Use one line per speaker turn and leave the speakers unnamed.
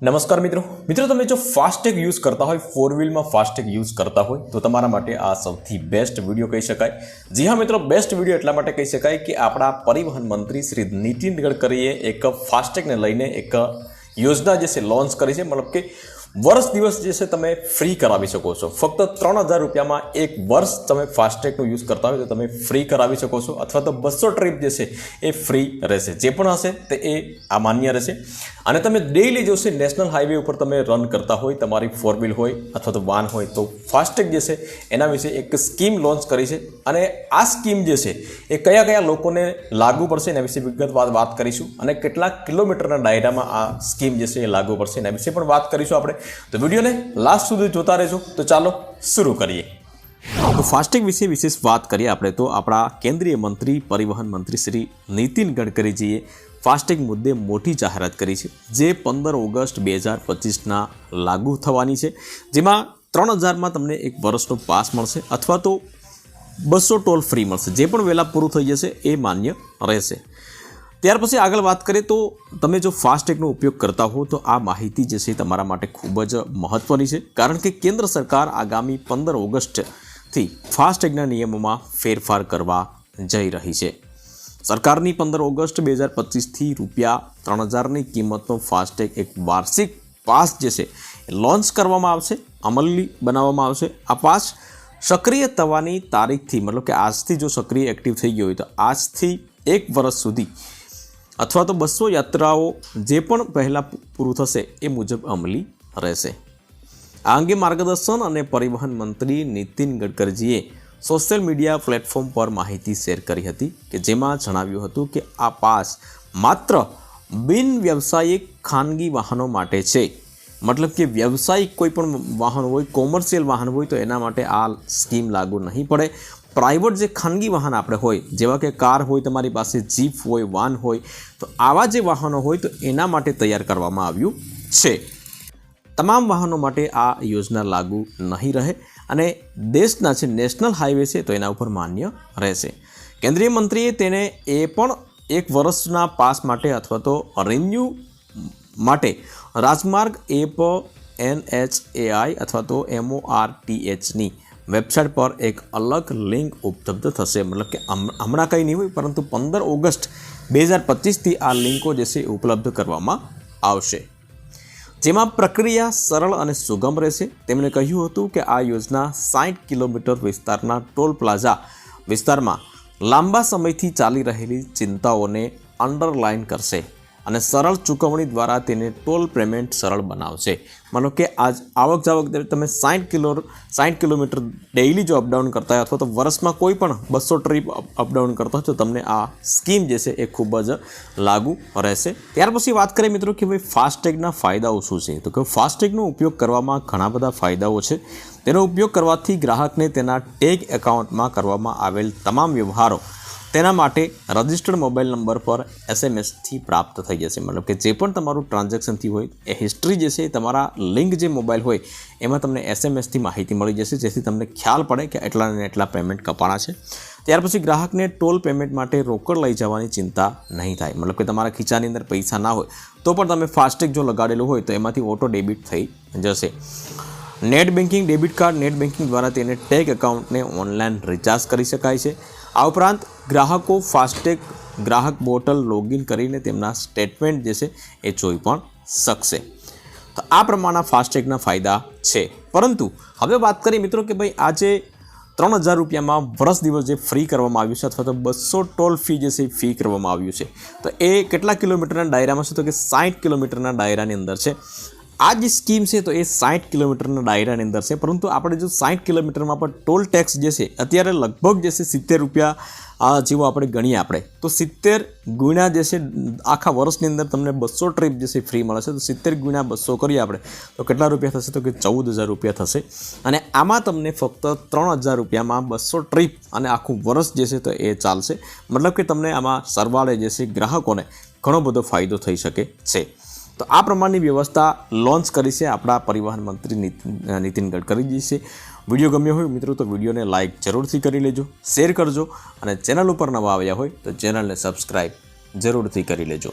નમસ્કાર મિત્રો તમે જો ફાસ્ટેગ યુઝ કરતા હોય ફોર વ્હીલમાં ફાસ્ટેગ યુઝ કરતા હોય તો તમારા માટે આ સૌથી બેસ્ટ વિડીયો કહી શકાય। જી હા મિત્રો, બેસ્ટ વિડીયો એટલા માટે કહી શકાય કે આપણા પરિવહન મંત્રી શ્રી નીતિન ગડકરીએ એક ફાસ્ટેગને લઈને એક યોજના જે છે લોન્ચ કરી છે। મતલબ કે વર્ષ દિવસ જે છે તમે ફ્રી કરાવી શકો છો। ફક્ત 3000 રૂપિયામાં એક વર્ષ તમે ફાસ્ટેગનો યુઝ કરતા હોય તો તમે ફ્રી કરાવી શકો છો, અથવા તો 200 ટ્રીપ જે છે એ ફ્રી રહેશે। જે પણ હશે તે એ આ માન્ય રહેશે। અને તમે ડેઈલી જો છે નેશનલ હાઈવે ઉપર તમે રન કરતા હોય, તમારી ફોર વ્હીલ હોય અથવા તો વાન હોય, તો ફાસ્ટેગ જે છે એના વિશે એક સ્કીમ લોન્ચ કરી છે। અને આ સ્કીમ જે છે એ કયા કયા લોકોને લાગુ પડશે એના વિશે વિગતવાર વાત કરીશું, અને કેટલા કિલોમીટરના દાયરામાં આ સ્કીમ જે છે એ લાગુ પડશે એના વિશે પણ વાત કરીશું આપણે। તો વિડીયોને લાસ્ટ સુધી જોતા રહેજો। તો ચાલો શરૂ કરીએ। તો ફાસ્ટેગ વિશે વિશેષ વાત કરીએ આપણે તો આપણા કેન્દ્રીય મંત્રી પરિવહન મંત્રી શ્રી નીતિન ગડકરીજીએ ફાસ્ટેગ મુદ્દે મોટી જાહેરાત કરી છે, જે 15 ઓગસ્ટ 2025ના લાગુ થવાની છે, જેમાં 3000માં તમને એક વર્ષનો પાસ મળશે અથવા તો 200 ટોલ ફ્રી મળશે। જે પણ વહેલા પૂરું થઈ જશે એ માન્ય રહેશે। ત્યાર પછી આગળ વાત કરીએ તો તમે જો ફાસ્ટેગનો ઉપયોગ કરતા હો તો આ માહિતી જે છે તમારા માટે ખૂબ જ મહત્ત્વની છે, કારણ કે કેન્દ્ર સરકાર આગામી 15 ઓગસ્ટથી ફાસ્ટેગના નિયમોમાં ફેરફાર કરવા જઈ રહી છે। સરકારની 15 ઓગસ્ટ 2025થી ₹3000ની કિંમતનો ફાસ્ટેગ એક વાર્ષિક પાસ જે છે લોન્ચ કરવામાં આવશે, અમલી બનાવવામાં આવશે। આ પાસ સક્રિય થવાની તારીખથી, મતલબ કે આજથી જો સક્રિય એક્ટિવ થઈ ગયો હોય તો આજથી 1 વર્ષ સુધી અથવા તો 200 યાત્રાઓ જે પણ પહેલાં પૂરું થશે એ મુજબ અમલી રહેશે। આ અંગે માર્ગદર્શન અને પરિવહન મંત્રી નીતિન ગડકરીજીએ સોશિયલ મીડિયા પ્લેટફોર્મ પર માહિતી શેર કરી હતી, કે જેમાં જણાવ્યું હતું કે આ પાસ માત્ર બિન વ્યવસાયિક ખાનગી વાહનો માટે છે। મતલબ કે વ્યવસાયિક કોઈ પણ વાહન હોય, કોમર્શિયલ વાહન હોય તો એના માટે આ સ્કીમ લાગુ નહીં પડે। પ્રાઇવેટ જે ખાનગી વાહન આપણે હોય, જેવા કે કાર હોય, તમારી પાસે જીપ હોય, વાન હોય, તો આવા જે વાહનો હોય તો એના માટે તૈયાર કરવામાં આવ્યું છે। તમામ વાહનો માટે આ યોજના લાગુ નહીં રહે અને દેશના જે નેશનલ હાઈવે છે તો એના ઉપર માન્ય રહેશે। કેન્દ્રીય મંત્રીએ તેને એ પણ 1 વર્ષના પાસ માટે અથવા તો રિન્યુ માટે રાજમાર્ગ એપ NHAI અથવા તો MORTHની વેબસાઇટ પર એક અલગ લિંક ઉપલબ્ધ થશે। મતલબ કે હમણાં કંઈ નહીં હોય, પરંતુ 15 ઓગસ્ટ 2025થી આ લિંકો જે છે ઉપલબ્ધ કરવામાં આવશે, જેમાં પ્રક્રિયા સરળ અને સુગમ રહેશે। તેમણે કહ્યું હતું કે આ યોજના 60 કિલોમીટર વિસ્તારના ટોલ પ્લાઝા વિસ્તારમાં લાંબા સમયથી ચાલી રહેલી ચિંતાઓને અંડરલાઇન કરશે અને સરળ ચૂકવણી દ્વારા તેને ટોલ પેમેન્ટ સરળ બનાવશે। મતલબ કે આવક જાવક તમે 60 કિલોમીટર ડેઇલી જો અપડાઉન કરતા હોય અથવા તો વર્ષમાં કોઈ પણ 200 ટ્રીપ અપડાઉન કરતા હોય તો તમને આ સ્કીમ જે છે એ ખૂબ જ લાગુ રહેશે। ત્યાર પછી વાત કરીએ મિત્રો કે ભાઈ ફાસ્ટેગના ફાયદાઓ શું છે, તો કે ફાસ્ટેગનો ઉપયોગ કરવામાં ઘણા બધા ફાયદાઓ છે। તેનો ઉપયોગ કરવાથી ગ્રાહકને તેના ટેગ એકાઉન્ટમાં કરવામાં આવેલ તમામ વ્યવહારો તેના માટે રજિસ્ટર્ડ મોબાઈલ નંબર પર SMS થી પ્રાપ્ત થઈ જશે। મતલબ કે જે પણ તમારું ટ્રાન્ઝેક્શનથી હોય એ હિસ્ટ્રી જે છે તમારા લિંક જે મોબાઈલ હોય એમાં તમને SMS થી માહિતી મળી જશે, જેથી તમને ખ્યાલ પડે કે એટલા ને એટલા પેમેન્ટ કપાણા છે। ત્યાર પછી ગ્રાહકને ટોલ પેમેન્ટ માટે રોકડ લઈ જવાની ચિંતા નહીં થાય। મતલબ કે તમારા ખીચાની અંદર પૈસા ના હોય તો પણ તમે ફાસ્ટેગ જો લગાડેલું હોય તો એમાંથી ઓટો ડેબિટ થઈ જશે। Net banking debit card net banking દ્વારા તેને ટેગ એકાઉન્ટને ઓનલાઈન રિચાર્જ કરી શકાય છે। આ ઉપરાંત ગ્રાહકો ફાસ્ટેગ ગ્રાહક પોર્ટલ લોગિન કરીને તેમના સ્ટેટમેન્ટ જે છે એ જોઈ પણ શકશે। તો આ પ્રમાણના ફાસ્ટેગના ફાયદા છે। પરંતુ હવે વાત કરીએ મિત્રો કે ભાઈ આજે 3000 રૂપિયામાં વર્ષ દિવસ જે ફ્રી કરવામાં આવ્યું છે, અથવા તો 200 ટોલ ફી જે છે ફી કરવામાં આવ્યું છે, તો એ કેટલા કિલોમીટરના દાયરામાં છે, તો કે 60 કિલોમીટરના દાયરાની અંદર છે। આ જે સ્કીમ છે તો એ 60 કિલોમીટરના દાયરાની અંદર છે, પરંતુ આપણે જો 60 કિલોમીટરમાં પણ ટોલ ટેક્સ જે છે અત્યારે લગભગ જે છે 70 રૂપિયા જેવો આપણે ગણીએ આપણે તો 70 ગુણ્યા જે છે આખા વર્ષની અંદર તમને 200 ટ્રીપ જે છે ફ્રી મળે છે, તો 70 ગુણ્યા 200 કરીએ આપણે તો કેટલા રૂપિયા થશે, તો કે 14000 રૂપિયા થશે। અને આમાં તમને ફક્ત 3000 રૂપિયામાં 200 ટ્રીપ અને આખું વર્ષ જે છે તો એ ચાલશે। મતલબ કે તમને આમાં સરવાળે જે છે ગ્રાહકોને ઘણો બધો ફાયદો થઈ શકે છે। તો આ પ્રમાણની વ્યવસ્થા લોન્ચ કરી છે આપણા પરિવહન મંત્રી નીતિન ગડકરીજી છે। વિડીયો ગમ્યો હોય મિત્રો તો વિડીયોને લાઇક જરૂરથી કરી લેજો, શેર કરજો, અને ચેનલ ઉપર નવા આવ્યા હોય તો ચેનલને સબસ્ક્રાઈબ જરૂરથી કરી લેજો।